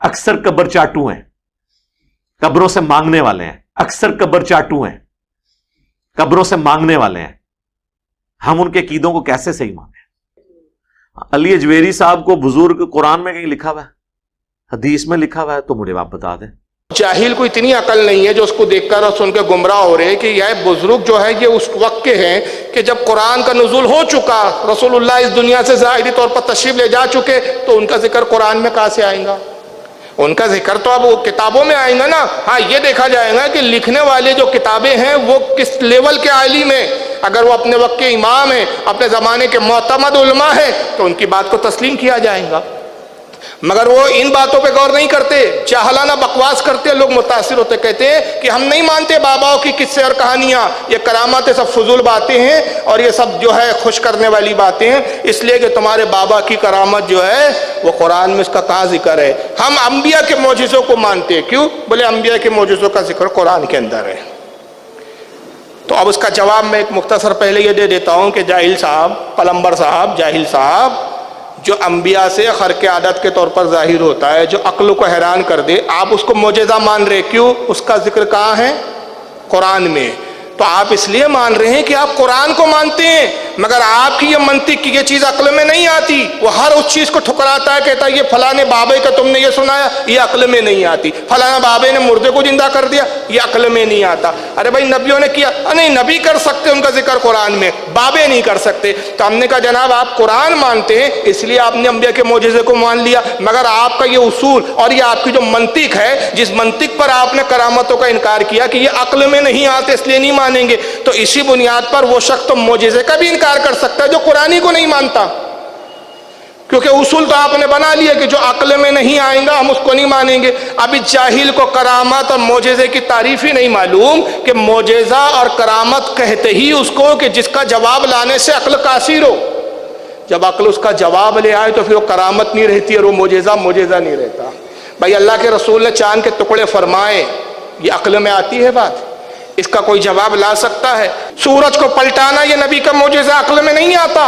اکثر قبر چاٹو ہیں، قبروں سے مانگنے والے ہیں، اکثر قبر چاٹو ہیں، قبروں سے مانگنے والے ہیں. ہم ان کے عقیدوں کو کیسے صحیح مانیں؟ علی اجویری صاحب کو بزرگ قرآن میں کہیں لکھا ہوا ہے، حدیث میں لکھا ہوا ہے تو مجھے آپ بتا دیں. جاہل کو اتنی عقل نہیں ہے جو اس کو دیکھ کر اور سن کے گمراہ ہو رہے کہ یہ بزرگ جو ہے یہ اس وقت کے ہیں کہ جب قرآن کا نزول ہو چکا، رسول اللہ اس دنیا سے ظاہری طور پر تشریف لے جا چکے، تو ان کا ذکر قرآن میں کہاں سے آئے گا؟ ان کا ذکر تو اب وہ کتابوں میں آئے گا نا. ہاں یہ دیکھا جائے گا کہ لکھنے والے جو کتابیں ہیں وہ کس لیول کے عالم ہیں. اگر وہ اپنے وقت کے امام ہیں، اپنے زمانے کے معتمد علماء ہیں، تو ان کی بات کو تسلیم کیا جائے گا. مگر وہ ان باتوں پہ غور نہیں کرتے، جاہلانہ بکواس کرتے، لوگ متاثر ہوتے، کہتے ہیں کہ ہم نہیں مانتے باباؤں کی قصے اور کہانیاں، یہ کراماتیں سب فضول باتیں ہیں اور یہ سب جو ہے خوش کرنے والی باتیں ہیں، اس لیے کہ تمہارے بابا کی کرامت جو ہے وہ قرآن میں اس کا کہاں ذکر ہے. ہم انبیاء کے معجزوں کو مانتے ہیں. کیوں؟ بولے انبیاء کے معجزوں کا ذکر قرآن کے اندر ہے. تو اب اس کا جواب میں ایک مختصر پہلے یہ دے دیتا ہوں کہ جاہل صاحب، پلمبر صاحب، جاہل صاحب، جو انبیاء سے خرق عادت کے طور پر ظاہر ہوتا ہے، جو عقل کو حیران کر دے، آپ اس کو معجزہ مان رہے. کیوں؟ اس کا ذکر کہاں ہے؟ قرآن میں. تو آپ اس لیے مان رہے ہیں کہ آپ قرآن کو مانتے ہیں، مگر آپ کی یہ منطق کی یہ چیز عقل میں نہیں آتی. وہ ہر اس چیز کو ٹھکراتا ہے، کہتا ہے یہ فلانے بابے کا تم نے یہ سنایا، یہ عقل میں نہیں آتی. فلانا بابے نے مردے کو زندہ کر دیا، یہ عقل میں نہیں آتا. ارے بھائی نبیوں نے کیا؟ نہیں، نبی کر سکتے ان کا ذکر قرآن میں، بابے نہیں کر سکتے. تو ہم نے کہا جناب آپ قرآن مانتے ہیں اس لیے آپ نے انبیاء کے معجزے کو مان لیا، مگر آپ کا یہ اصول اور یہ آپ کی جو منطق ہے، جس منطق پر آپ نے کرامتوں کا انکار کیا کہ یہ عقل میں نہیں آتے اس لیے نہیں مانیں گے، تو اسی بنیاد پر وہ شخص تو معجزے کا بھی انکار کر سکتا ہے جو قرآن کو نہیں مانتا. کیونکہ اصول تو آپ نے بنا لیا کہ جو عقل میں نہیں آئیں گا ہم اس کو نہیں مانیں گے. ابھی جاہل کو کرامت اور معجزے کی تعریف ہی نہیں معلوم کہ معجزہ اور کرامت کہتے ہی اس کو کہ جس کا جواب لانے سے عقل قاصر ہو. جب عقل اس کا جواب لے آئے تو پھر وہ کرامت نہیں رہتی اور وہ معجزہ نہیں رہتا. بھائی اللہ کے رسول نے چاند کے ٹکڑے فرمائے، یہ عقل میں آتی ہے بات؟ اس کا کوئی جواب لا سکتا ہے؟ سورج کو پلٹانا یہ نبی کا معجزہ عقل میں نہیں آتا.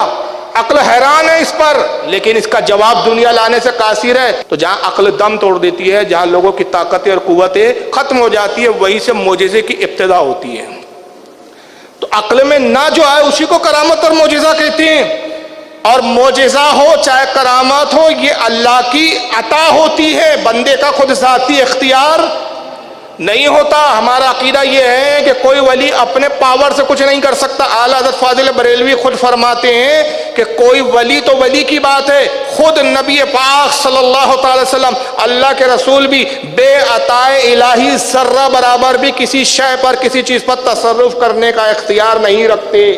عقل حیران ہے اس پر، لیکن اس کا جواب دنیا لانے سے قاصر ہے. تو جہاں عقل دم توڑ دیتی ہے، جہاں لوگوں کی طاقتیں اور قوتیں ختم ہو جاتی ہے، وہیں سے معجزے کی ابتدا ہوتی ہے. تو عقل میں نہ جو ہے اسی کو کرامت اور معجزہ کہتے ہیں. اور معجزہ ہو چاہے کرامت ہو، یہ اللہ کی عطا ہوتی ہے، بندے کا خود ذاتی اختیار نہیں ہوتا. ہمارا عقیدہ یہ ہے کہ کوئی ولی اپنے پاور سے کچھ نہیں کر سکتا. اعلیٰ حضرت فاضل بریلوی خود فرماتے ہیں کہ کوئی ولی تو ولی کی بات ہے، خود نبی پاک صلی اللہ تعالی وسلم اللہ کے رسول بھی بے عطائے الہی ذرہ برابر بھی کسی شے پر، کسی چیز پر تصرف کرنے کا اختیار نہیں رکھتے.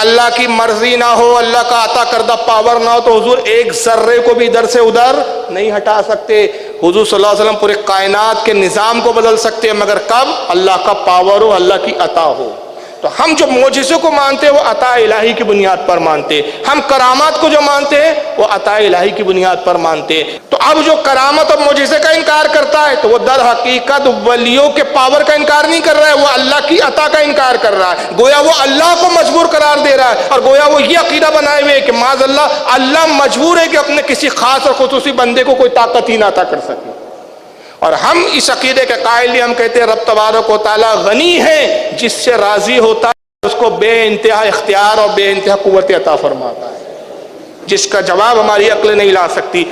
اللہ کی مرضی نہ ہو، اللہ کا عطا کردہ پاور نہ ہو تو حضور ایک ذرے کو بھی ادھر سے ادھر نہیں ہٹا سکتے. حضور صلی اللہ علیہ وسلم پورے کائنات کے نظام کو بدل سکتے ہیں، مگر کب؟ اللہ کا پاور ہو، اللہ کی عطا ہو. تو ہم جو معجزے کو مانتے ہیں وہ عطا الہی کی بنیاد پر مانتے ہیں. ہم کرامات کو جو مانتے ہیں وہ عطا الہی کی بنیاد پر مانتے ہیں. تو اب جو کرامت اور معجزے کا انکار کرتا ہے تو وہ در حقیقت ولیوں کے پاور کا انکار نہیں کر رہا ہے، وہ اللہ کی عطا کا انکار کر رہا ہے. گویا وہ اللہ کو مجبور قرار دے رہا ہے، اور گویا وہ یہ عقیدہ بنائے ہوئے کہ معاذ اللہ مجبور ہے کہ اپنے کسی خاص اور خصوصی بندے کو کوئی طاقت ہی نہ عطا کر سکے. اور ہم اس عقیدے کے قائل ہیں، ہم کہتے ہیں رب تبارک و تعالی غنی ہے، جس سے راضی ہوتا ہے اس کو بے انتہا اختیار اور بے انتہا قوت عطا فرماتا ہے، جس کا جواب ہماری عقل نہیں لا سکتی.